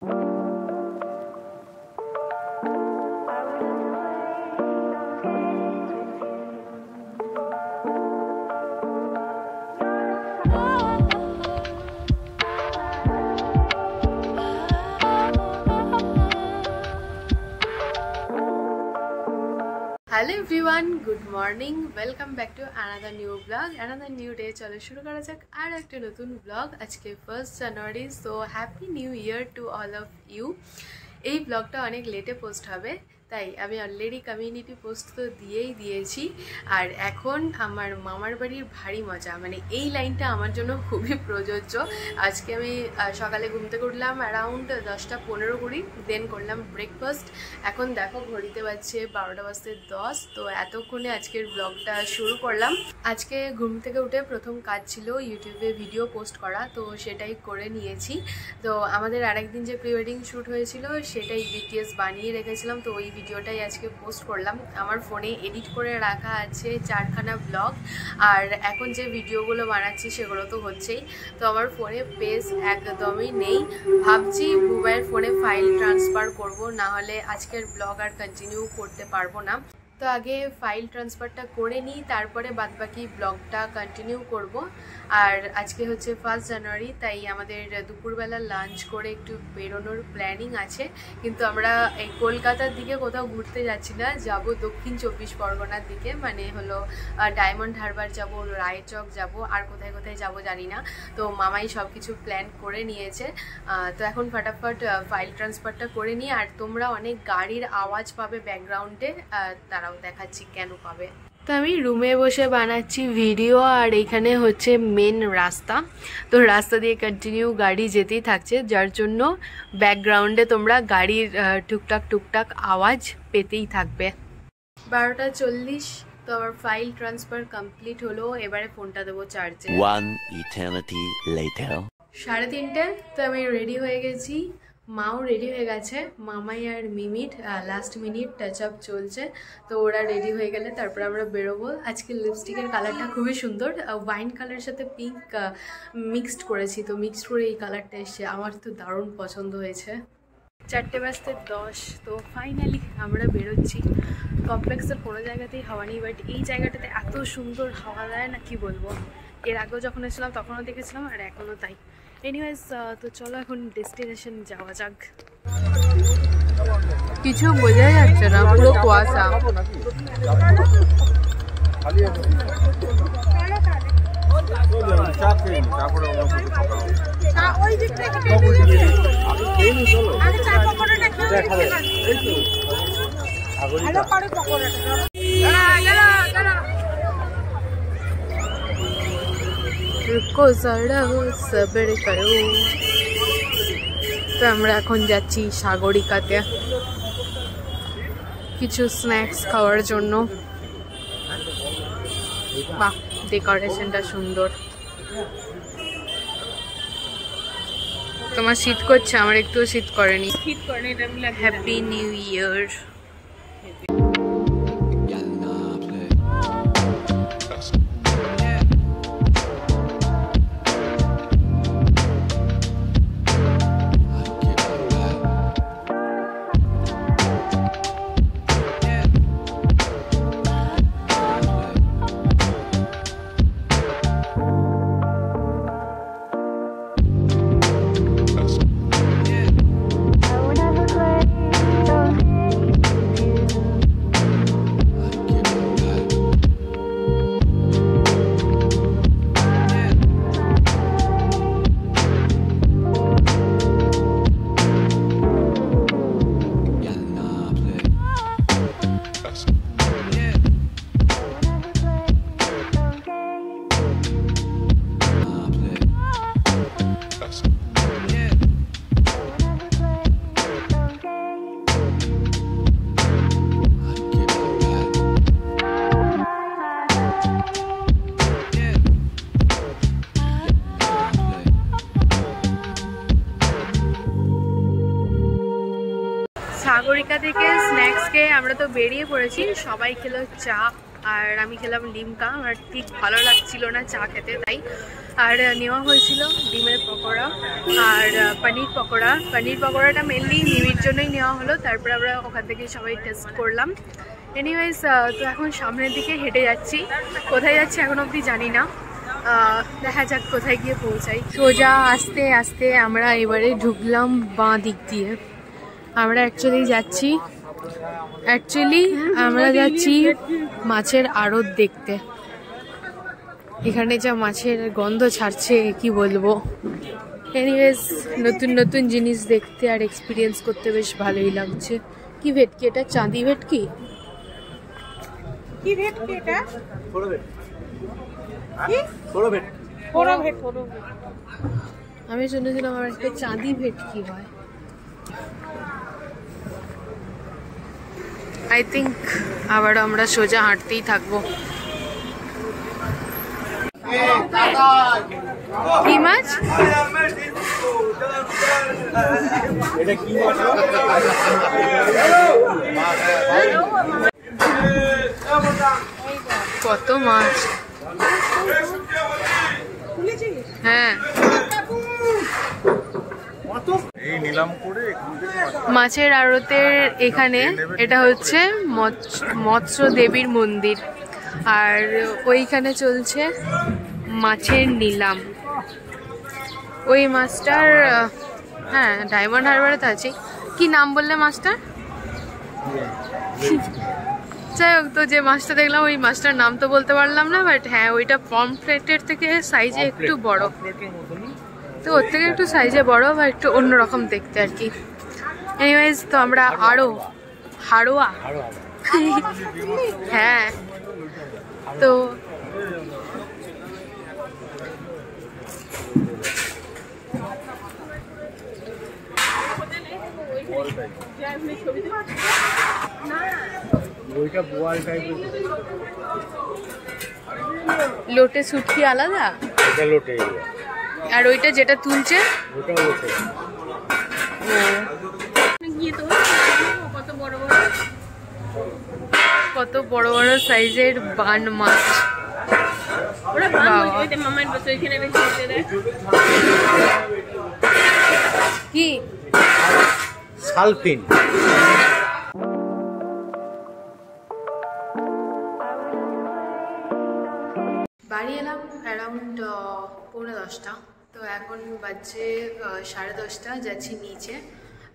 Hello everyone, good morning. Welcome back to another new vlog, another new day. চলো শুরু করা যাক আর একটা নতুন vlog। আজকে 1st January, so happy new year to all of you. এই ব্লগটা অনেক লেটে পোস্ট হবে, তাই আমি অলরেডি কমিউনিটি পোস্ট তো দিয়েছি। আর এখন আমার মামার বাড়ির ভারী মজা, মানে এই লাইনটা আমার জন্য খুবই প্রযোজ্য। আজকে আমি সকালে ঘুম থেকে উঠলাম অ্যারাউন্ড 10:15 দেন করলাম ব্রেকফাস্ট। এখন দেখো ঘড়িতে বাজছে 12:10। তো এতক্ষণে আজকের ব্লগটা শুরু করলাম। আজকে ঘুম থেকে উঠে প্রথম কাজ ছিল ইউটিউবে ভিডিও পোস্ট করা, তো সেটাই করে নিয়েছি। তো আমাদের আরেকদিন যে প্রি ওয়েডিং শ্যুট হয়েছিল সেটাই বিটিএস বানিয়ে রেখেছিলাম, তো ওই ভিডিওটাই আজকে পোস্ট করলাম। আমার ফোনে এডিট করে রাখা আছে 4খানা ব্লগ, আর এখন যে ভিডিওগুলো বানাচ্ছি সেগুলো তো হচ্ছেই। তো আমার ফোনে পেজ একদমই নেই, ভাবছি মোবাইল ফোনে ফাইল ট্রান্সফার করব, না হলে আজকের ব্লগ আর কন্টিনিউ করতে পারবো না। তো আগে ফাইল ট্রান্সফারটা করে নিই, তারপরে বাদবাকি ব্লগটা কন্টিনিউ করব। আর আজকে হচ্ছে 1st জানুয়ারি, তাই আমাদের দুপুরবেলা লাঞ্চ করে একটু বেরোনোর প্ল্যানিং আছে। কিন্তু আমরা এই কলকাতার দিকে কোথাও ঘুরতে যাচ্ছি না, যাব দক্ষিণ 24 পরগনার দিকে, মানে হলো ডায়মন্ড হারবার যাব, রায়চক যাব, আর কোথায় কোথায় যাব জানি না। তো মামাই সব কিছু প্ল্যান করে নিয়েছে। তো এখন ফটাফট ফাইল ট্রান্সফারটা করে নিই। আর তোমরা অনেক গাড়ির আওয়াজ পাবে ব্যাকগ্রাউন্ডে, তারাও দেখাচ্ছি কেন পাবে। তো আমি রুমে বসে বানাচ্ছি ভিডিও, আর এইখানে হচ্ছে মেন রাস্তা। তো রাস্তা দিয়ে কন্টিনিউ গাড়ি যেতেই থাকছে, যার জন্য ব্যাকগ্রাউন্ডে তোমরা গাড়ির টুকটাক আওয়াজ পেতেই থাকবে। 12:40, তো আমার ফাইল ট্রান্সফার কমপ্লিট হলো। এবারে ফোনটা দেবো চার্জে। 1 eternity later. 3:30, তো আমি রেডি হয়ে গেছি, মাও রেডি হয়ে গেছে। মামাই আর মিমিট লাস্ট মিনিট টাচ আপ চলছে, তো ওরা রেডি হয়ে গেলে তারপর আমরা বেরোবো। আজকে লিপস্টিকের কালারটা খুবই সুন্দর, ওয়াইন কালারের সাথে পিঙ্ক মিক্সড করেছি, তো মিক্সড করে এই কালারটা এসছে, আমার তো দারুণ পছন্দ হয়েছে। 4:10, তো ফাইনালি আমরা বেরোচ্ছি। কমপ্লেক্সের কোনো জায়গাতেই হাওয়া নেই, বাট এই জায়গাটাতে এত সুন্দর হাওয়া দেয় না, কি বলবো। এর আগেও যখন এসেছিলাম তখনও দেখেছিলাম, আর এখনও তাই। এনিওয়েজ, তো চলো এখন ডেস্টিনেশন যাওয়া যাক। কিছু বোঝা যাচ্ছে না, পুরো কুয়াশা। তো আমরা এখন যাচ্ছি সাগরিকাতে কিছু স্ন্যাক্স খাওয়ার জন্য। বাহ, ডেকোরেশনটা সুন্দর। তোমার শীত করছে, আমার একটুও শীত করেনি। হ্যাপি নিউ ইয়ার। সাগরিকা থেকে স্ন্যাক্স খেয়ে আমরা তো বেরিয়ে পড়েছি। সবাই খেলো চা, আর আমি খেলাম লিমকা। আমার ঠিক ভালো লাগছিল না চা খেতে, তাই। আর নেওয়া হয়েছিল ডিমের পকোড়া আর পনির পকোড়া। পনির পকোড়াটা মেনলি মিমির জন্যই নেওয়া হলো, তারপরে আমরা ওখান থেকে সবাই টেস্ট করলাম। এনিওয়েজ, তো এখন সামনের দিকে হেঁটে যাচ্ছি। কোথায় যাচ্ছি এখন অবধি জানি না, দেখা যাক কোথায় গিয়ে পৌঁছাই। সোজা আস্তে আস্তে আমরা এবারে ঢুকলাম বাঁ দিক দিয়ে। আমরা আমরা যাচ্ছি মাছের আড়ত দেখতে। এখানে যা মাছের গন্ধ ছাড়ছে কি বলবো। এনিওয়েজ, নতুন নতুন জিনিস দেখতে আর এক্সপিরিয়েন্স করতে বেশ ভালোই লাগছে। কি ভেটকি এটা? চাঁদি ভেটকি? কি ভেটকি এটা? আমি শুনেছিলাম আমার একটা চাঁদি ভেটকি হয়। আই থিঙ্ক আবার আমরা সোজা হাঁটতেই থাকবো। কি মাছ? কত মাছ! হ্যাঁ, মাছের আড়তের এখানে এটা হচ্ছে মৎস্য দেবীর মন্দির, আর ওইখানে চলছে মাছের নিলাম। ওই মাছটার, হ্যাঁ, ডায়মন্ড হারবারে তো আছে। কি নাম বললে মাছটার? যাই হোক, তো যে মাছটা দেখলাম ওই মাছটার নাম তো বলতে পারলাম না, বাট হ্যাঁ, ওইটা পমফ্রেটের থেকে সাইজে একটু বড়, তো ওর থেকে একটু সাইজে বড় বা একটু অন্যরকম দেখতে আর কি। এনিওয়েজ, তো আমরা হাড়োয়া হ্যাঁ, তো লোটে শুটকি আলাদা, আর ওইটা যেটা তুলছে কত বড় বড় সাইজের বান মাছ। কি সালফিন? বাড়ি এলাম অ্যারাউন্ড 9:45। তো এখন বাজছে 10:30। যাচ্ছি নিচে।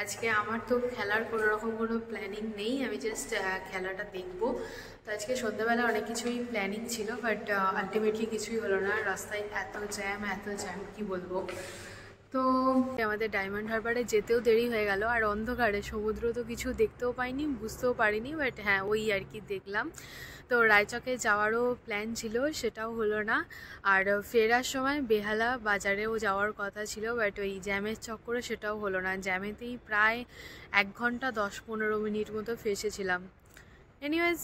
আজকে আমার তো খেলার কোনো প্ল্যানিং নেই, আমি জাস্ট খেলাটা দেখবো। তো আজকে সন্ধ্যাবেলা অনেক কিছুই প্ল্যানিং ছিল, বাট আলটিমেটলি কিছুই হলো না। রাস্তায় এত জ্যাম কি বলবো। তো আমাদের ডায়মন্ড হারবারে যেতেও দেরি হয়ে গেল, আর অন্ধকারে সমুদ্র তো কিছু দেখতেও পাইনি, বুঝতেও পারিনি, বাট হ্যাঁ, ওই আর কি দেখলাম। তো রায়চকে যাওয়ারও প্ল্যান ছিল, সেটাও হলো না। আর ফেরার সময় বেহালা বাজারেও যাওয়ার কথা ছিল, বাট ওই জ্যামের চক্করে সেটাও হলো না। জ্যামেতেই প্রায় 1 ঘন্টা 10-15 মিনিট মতো ফেসেছিলাম। এনিওয়েজ,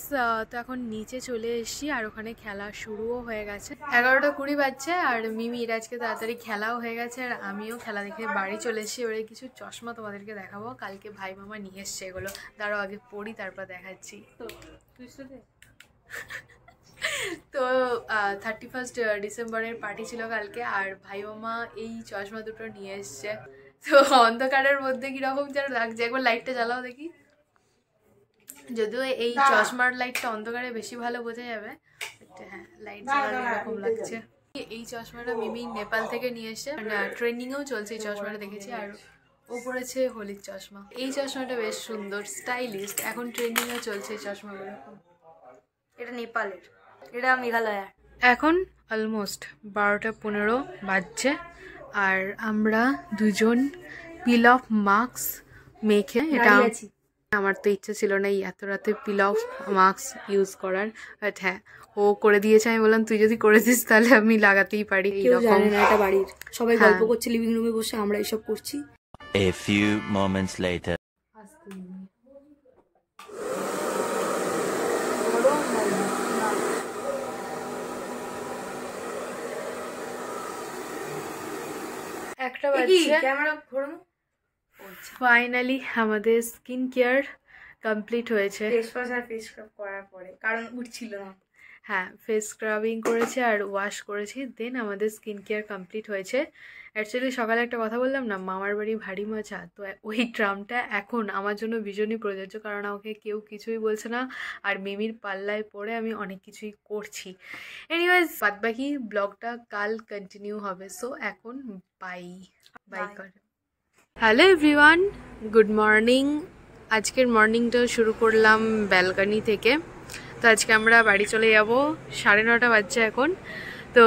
তো এখন নিচে চলে এসেছি, আর ওখানে খেলা শুরুও হয়ে গেছে। 11:20 বাজছে, আর মিমির আজকে তাড়াতাড়ি খেলাও হয়ে গেছে, আর আমিও খেলা দেখে বাড়ি চলে এসেছি। এবারে কিছু চশমা তোমাদেরকে দেখাবো, কালকে ভাই মামা নিয়ে এসছে এগুলো। দাঁড়াও আগে পড়ি, তারপর দেখাচ্ছি। তো 31 ডিসেম্বরের পার্টি ছিল কালকে, আর ভাই মামা এই চশমা দুটো নিয়ে এসছে। তো অন্ধকারের মধ্যে কিরকম যেন লাগছে, একবার লাইটটা জ্বালাও দেখি। যদিও এই চশমার লাইটটা অন্ধকারে বেশি ভালো বোঝা যাবে, হ্যাঁ, লাইট জ্বালানো এরকম লাগছে। এই চশমাটা মিমি নেপাল থেকে নিয়ে এসে, ট্রেন্ডিংয়েও চলছে এই চশমাটা, দেখেছি। আর ও পড়েছে হোলির চশমা। এই চশমাটা বেশ সুন্দর, স্টাইলিশ, এখন ট্রেন্ডিংয়েও চলছে এই চশমাগুলো। এটা নেপালের, এটা মেঘালয়ের। এখন অলমোস্ট 12:15 বাজছে, আর আমরা দুজন পিল অফ মাস্ক মেখে, এটা আমার তো ইচ্ছা ছিল না এত রাতে পিল অফ মাস্ক ইউজ করার, বাট হ্যাঁ, ও করে দিয়েছে। আমি বললাম তুই যদি করে দিস তাহলে আমি লাগাতেই পারি। কেউ জানে না এটা বাড়ির, সবাই গল্প করছে লিভিং রুমে বসে, আমরা এইসব করছি। A few moments later. একটা বাজছে। ফাইনালি আমাদের স্কিন কেয়ার কমপ্লিট হয়েছে। ফেস ওয়াশ আর ফেস স্ক্রাব করার পরে, কারণ উঠছিল না, হ্যাঁ, ফেস স্ক্রাবিং করেছি আর ওয়াশ করেছি, দেন আমাদের স্কিন কেয়ার কমপ্লিট হয়েছে। অ্যাকচুয়ালি সকালে একটা কথা বললাম না, মামার বাড়ি ভারী মজা, তো ওই ট্রামটা এখন আমার জন্য ভীষণই প্রযোজ্য, কারণ আমাকে কেউ কিছুই বলছে না আর মিমির পাল্লায় পড়ে আমি অনেক কিছুই করছি। এনিওয়েজ, বাদবাকি ব্লগটা কাল কন্টিনিউ হবে। সো এখন বাই বাই কর। Hello everyone, good morning. আজকের মর্নিংটা শুরু করলাম ব্যালকনি থেকে। তো আজকে আমরা বাড়ি চলে যাব, 9:30 বাজছে এখন। তো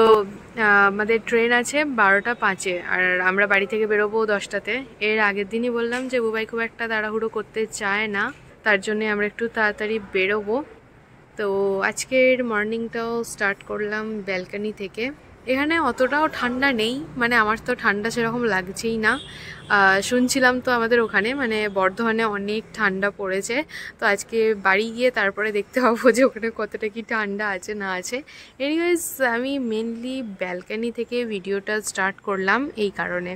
আমাদের ট্রেন আছে 12:05-এ, আর আমরা বাড়ি থেকে বেরোবো 10টাতে। এর আগের দিনই বললাম যে বুবাই খুব একটা তাড়াহুড়ো করতে চায় না, তার জন্যে আমরা একটু তাড়াতাড়ি বেরোবো। তো আজকের মর্নিংটাও স্টার্ট করলাম ব্যালকনি থেকে। এখানে অতটাও ঠান্ডা নেই, মানে আমার তো ঠান্ডা সেরকম লাগছেই না। শুনছিলাম তো আমাদের ওখানে মানে বর্ধমানে অনেক ঠান্ডা পড়েছে। তো আজকে বাড়ি গিয়ে তারপরে দেখতে পাবো যে ওখানে কতটা কি ঠান্ডা আছে না আছে। এনিওয়েজ, আমি মেনলি ব্যালকনি থেকে ভিডিওটা স্টার্ট করলাম এই কারণে।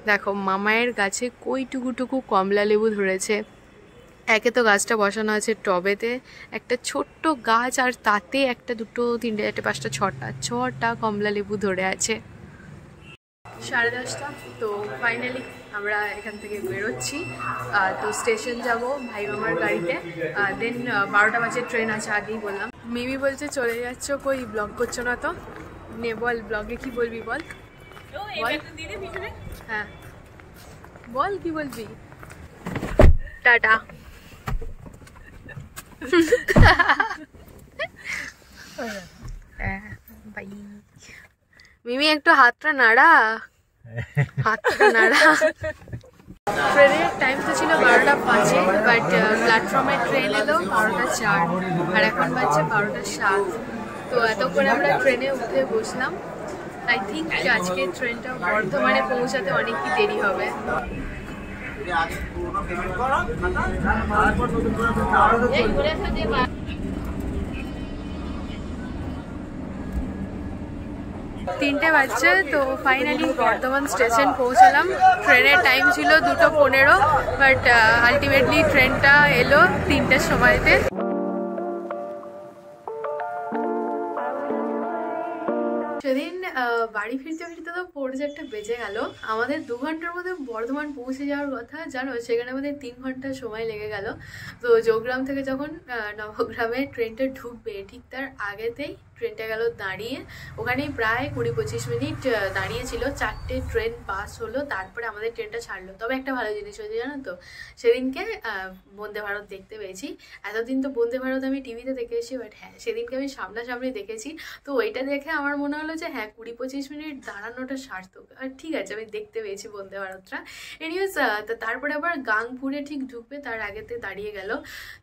দেখো, মামায়ের গাছে কইটুকুটুকু কমলা লেবু ধরেছে। একে তো গাছটা বসানো আছে টবেতে, একটা ছোট্ট গাছ, আর তাতে একটা, দুটো, তিনটে, চারটে, পাঁচটা, ছটা কমলা লেবু ধরে আছে। 10:30। তো ফাইনালি আমরা এখান থেকে বেরোচ্ছি। তো স্টেশন যাব ভাই মামার গাড়িতে, দেন 12টা বাজে ট্রেন আছে, আগেই বললাম। মিমি বলছে চলে যাচ্ছ কই, ব্লগ করছো না তো? নে বল, ব্লগে কি বলবি বল। হ্যাঁ বল, কি বলবি? টাটা। বাই। মিমি একটু হাতটা নাড়া, হাতটা নাড়া। ট্রেনের টাইম তো ছিল 12:05, বাট প্ল্যাটফর্মে ট্রেন এলো 12:04, আর এখন বাজছে 12:07। তো এতক্ষণ আমরা ট্রেনে উঠে বসলাম। আই থিঙ্ক আজকে ট্রেনটা বর্ধমানে পৌঁছাতে অনেকই দেরি হবে। তিনটে বাজছে। তো ফাইনালি বর্ধমান স্টেশন পৌঁছালাম। ট্রেনের টাইম ছিল 2:15, বাট আলটিমেটলি ট্রেনটা এলো 3টের সময়তে। সেদিন বাড়ি ফিরতে ফিরতে তো 4:30 বেজে গেল। আমাদের 2 ঘন্টার মধ্যে বর্ধমান পৌঁছে যাওয়ার কথা, জানো, সেখানে আমাদের 3 ঘন্টা সময় লেগে গেল। তো যোগগ্রাম থেকে যখন নবগ্রামে ট্রেনটা ঢুকবে, ঠিক তার আগেতেই ট্রেনটা গেল দাঁড়িয়ে। ওখানেই প্রায় 20-25 মিনিট দাঁড়িয়েছিল। 4টে ট্রেন পাস হলো, তারপরে আমাদের ট্রেনটা ছাড়লো। তবে একটা ভালো জিনিস হয়েছে জানো তো, সেদিনকে বন্দে ভারত দেখতে পেয়েছি। এতদিন তো বন্দে ভারত আমি টিভিতে দেখেছি, বাট হ্যাঁ, সেদিনকে আমি সামনাসামনি দেখেছি। তো ওইটা দেখে আমার মনে হলো যে হ্যাঁ, 20-25 মিনিট দাঁড়ানোটা সার্থক। আর ঠিক আছে, আমি দেখতে পেয়েছি বন্দে ভারতটা। এনিওয়েজ, তারপরে আবার গাংপুরে ঠিক ঢুকবে তার আগেতে দাঁড়িয়ে গেল।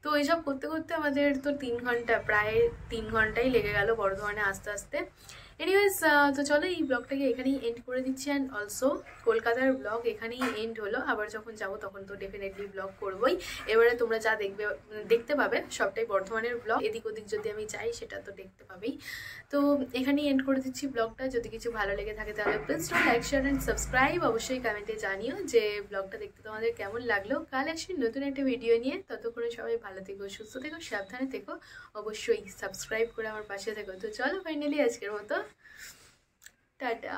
তো এইসব করতে করতে আমাদের তো 3 ঘন্টা, প্রায় 3 ঘন্টাই লেগে গেল বর্ধমানে আসতে আসতে। এনিওয়েজ, তো চলো এই ব্লগটাকে এখানেই এন্ড করে দিচ্ছি। অ্যান্ড অলসো কলকাতার ব্লগ এখানেই এন্ড হলো। আবার যখন যাবো তখন তো ডেফিনেটলি ব্লগ করবোই। এবারে তোমরা যা দেখতে পাবে সবটাই বর্ধমানের ব্লগ। এদিক ওদিক যদি আমি চাই সেটা তো দেখতে পাবেই। তো এখানেই এন্ড করে দিচ্ছি ব্লগটা। যদি কিছু ভালো লেগে থাকে তাহলে please do like, share and subscribe. অবশ্যই কমেন্টে জানিও যে ব্লগটা দেখতে তোমাদের কেমন লাগলো। কাল আসি নতুন একটা ভিডিও নিয়ে। ততক্ষণে সবাই ভালো থেকো, সুস্থ থেকো, সাবধানে থেকো। অবশ্যই সাবস্ক্রাইব করে আমার পাশে থেকো। তো চলো ফাইনালি আজকের মতো টাটা।